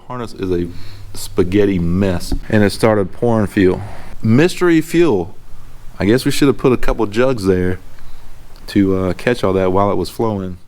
harness is a spaghetti mess, and it started pouring fuel. Mystery fuel. I guess we should have put a couple jugs there to catch all that while it was flowing.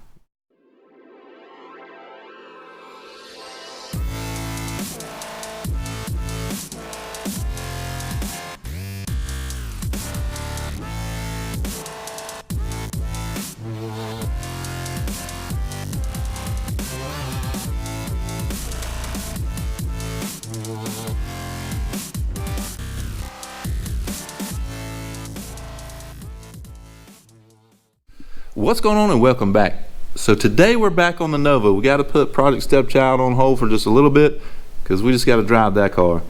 What's going on, and welcome back. So today we're back on the Nova. We got to put Project Stepchild on hold for just a little bit because we just got to drive that car.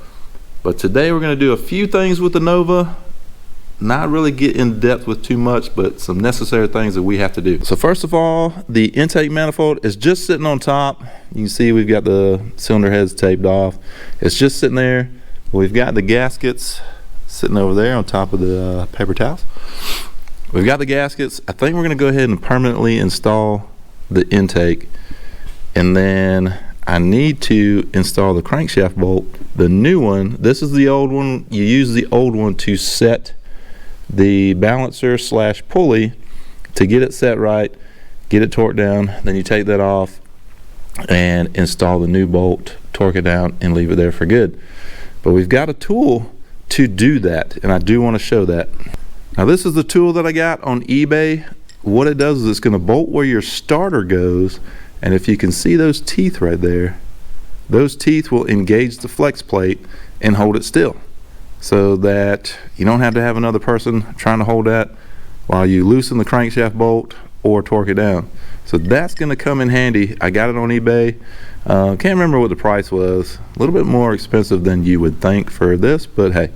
But today we're going to do a few things with the Nova. Not really get in depth with too much, but some necessary things that we have to do. So first of all, the intake manifold is just sitting on top. You can see we've got the cylinder heads taped off. It's just sitting there. We've got the gaskets sitting over there on top of the paper towels. We've got the gaskets. I think we're going to go ahead and permanently install the intake, and then I need to install the crankshaft bolt, the new one. This is the old one. You use the old one to set the balancer slash pulley to get it set right, get it torqued down. Then you take that off and install the new bolt, torque it down, and leave it there for good. But we've got a tool to do that, and I do want to show that. Now this is the tool that I got on eBay. What it does is it's going to bolt where your starter goes, and if you can see those teeth right there, those teeth will engage the flex plate and hold it still, so that you don't have to have another person trying to hold that while you loosen the crankshaft bolt or torque it down. So that's going to come in handy. I got it on eBay. Can't remember what the price was. A little bit more expensive than you would think for this, but hey,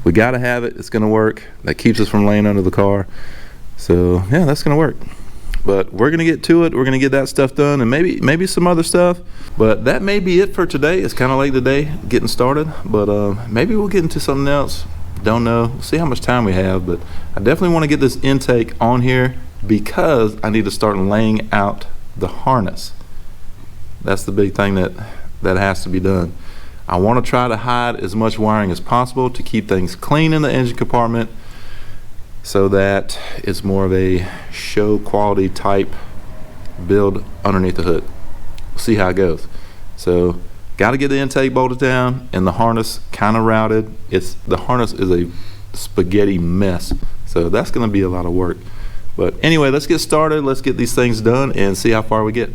we got to have it. It's going to work. That keeps us from laying under the car. So yeah, that's going to work. But we're going to get to it. We're going to get that stuff done, and maybe some other stuff. But that may be it for today. It's kind of late today getting started, but maybe we'll get into something else. Don't know. We'll see how much time we have, but I definitely want to get this intake on here because I need to start laying out the harness. That's the big thing that has to be done. I want to try to hide as much wiring as possible to keep things clean in the engine compartment, so that it's more of a show quality type build underneath the hood. We'll see how it goes. So got to get the intake bolted down and the harness kind of routed. The harness is a spaghetti mess, so that's going to be a lot of work. But anyway, let's get started. Let's get these things done and see how far we get.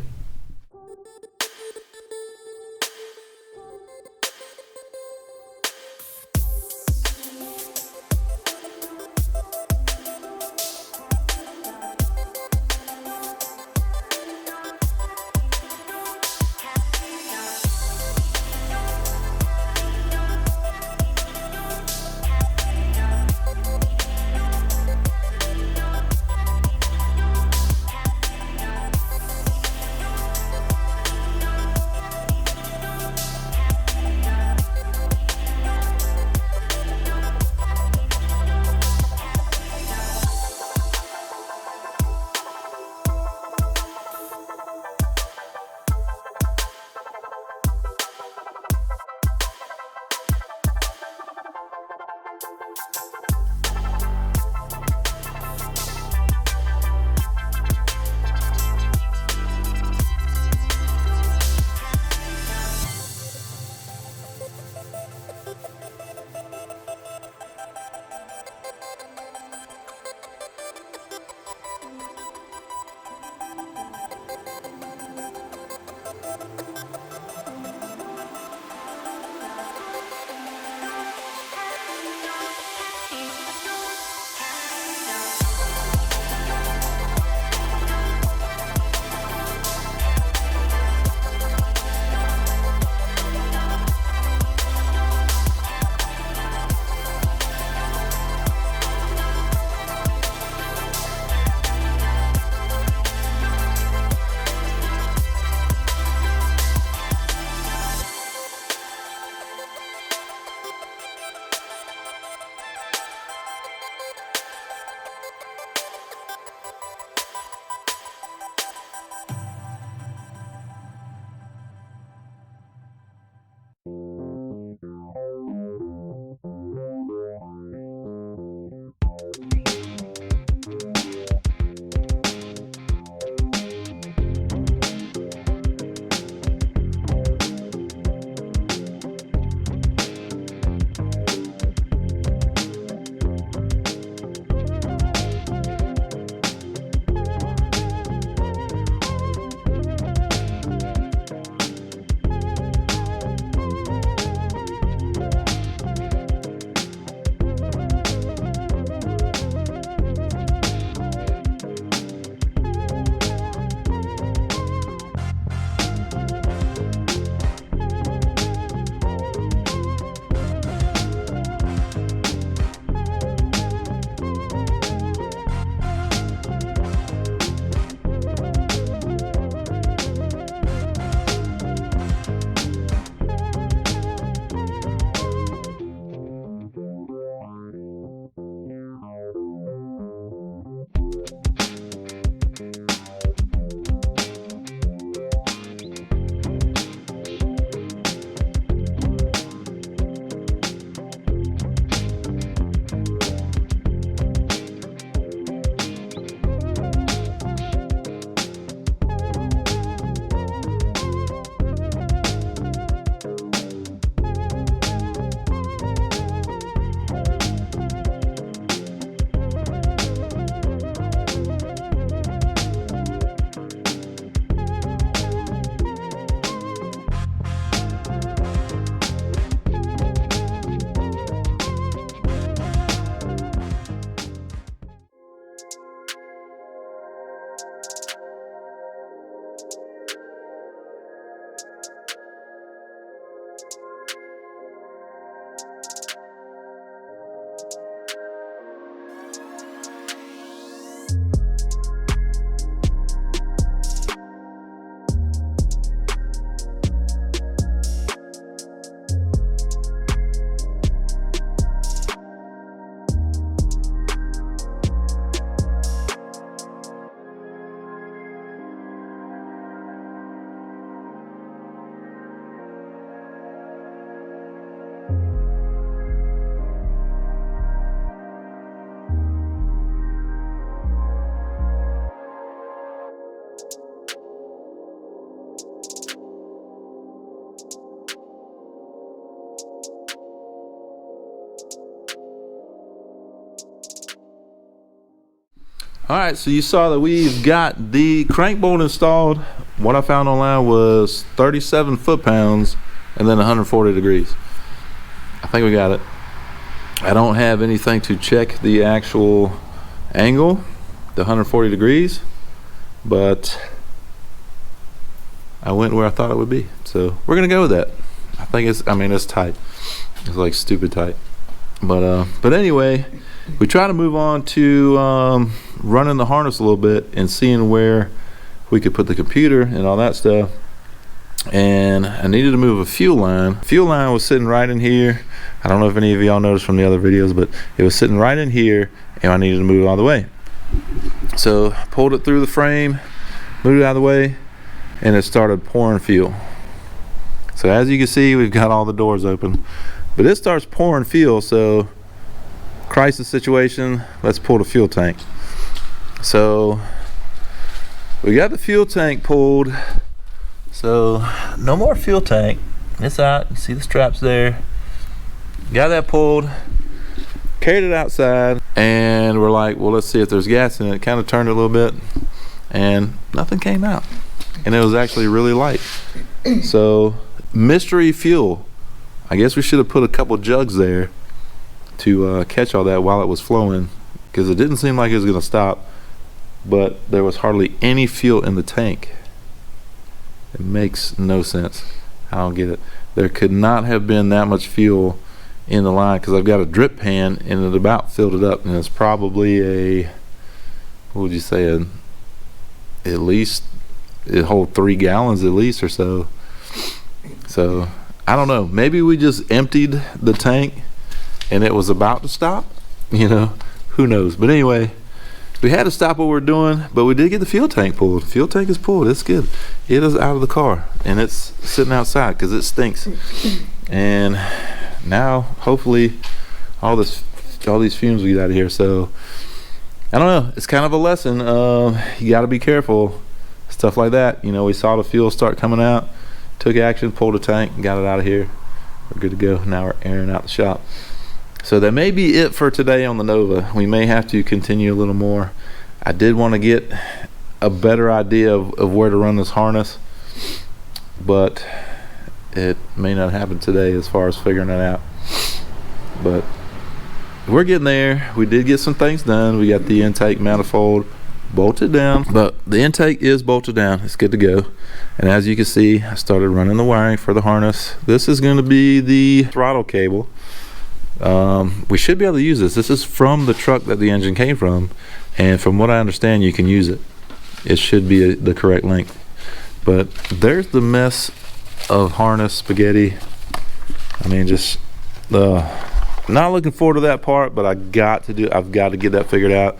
All right, so you saw that we've got the crank bolt installed. What I found online was 37 foot-pounds and then 140 degrees. I think we got it. I don't have anything to check the actual angle, the 140 degrees, but I went where I thought it would be. So we're gonna go with that. I think it's tight. It's like stupid tight. But anyway, we try to move on to running the harness a little bit and seeing where we could put the computer and all that stuff. And I needed to move a fuel line. Fuel line was sitting right in here. I don't know if any of y'all noticed from the other videos, but it was sitting right in here and I needed to move it out of the way. So pulled it through the frame, moved it out of the way, and it started pouring fuel. So as you can see, we've got all the doors open, but it starts pouring fuel. So crisis situation, let's pull the fuel tank. So we got the fuel tank pulled. So no more fuel tank. It's out. You see the straps there. Got that pulled, carried it outside, and we're like, well, let's see if there's gas in it. Kind of turned it a little bit and nothing came out, and it was actually really light. So mystery fuel. I guess we should have put a couple jugs there to catch all that while it was flowing, because it didn't seem like it was going to stop, but there was hardly any fuel in the tank. It makes no sense. I don't get it. There could not have been that much fuel in the line, because I've got a drip pan and it about filled it up, and it's probably a, what would you say, at least it hold 3 gallons at least or so. So I don't know, maybe we just emptied the tank and it was about to stop, you know, who knows. But anyway, we had to stop what we're doing, but we did get the fuel tank pulled. The fuel tank is pulled. It's good. It is out of the car and it's sitting outside because it stinks. And now hopefully all these fumes will get out of here. So I don't know, it's kind of a lesson. You got to be careful, stuff like that. You know, we saw the fuel start coming out, took action, pulled the tank, got it out of here. We're good to go. Now we're airing out the shop. So that may be it for today on the Nova. We may have to continue a little more. I did want to get a better idea of where to run this harness, but it may not happen today as far as figuring it out. But we're getting there. We did get some things done. We got the intake manifold bolted down, but the intake is bolted down. It's good to go. And as you can see, I started running the wiring for the harness. This is going to be the throttle cable. We should be able to use this. This is from the truck that the engine came from, and from what I understand, you can use it. It should be the correct length. But there's the mess of harness spaghetti. I mean, just not looking forward to that part, but I've got to get that figured out,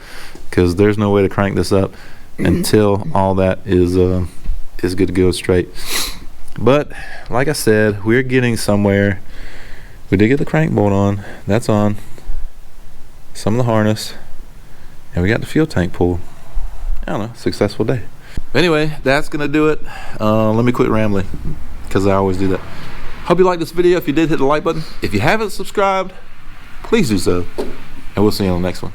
because there's no way to crank this up until all that is good to go straight. But like I said, we're getting somewhere. We did get the crank bolt on. That's on. Some of the harness, and we got the fuel tank pulled. I don't know, successful day. Anyway, that's gonna do it. Let me quit rambling, because I always do that. Hope you liked this video. If you did, hit the like button. If you haven't subscribed, please do so, and we'll see you on the next one.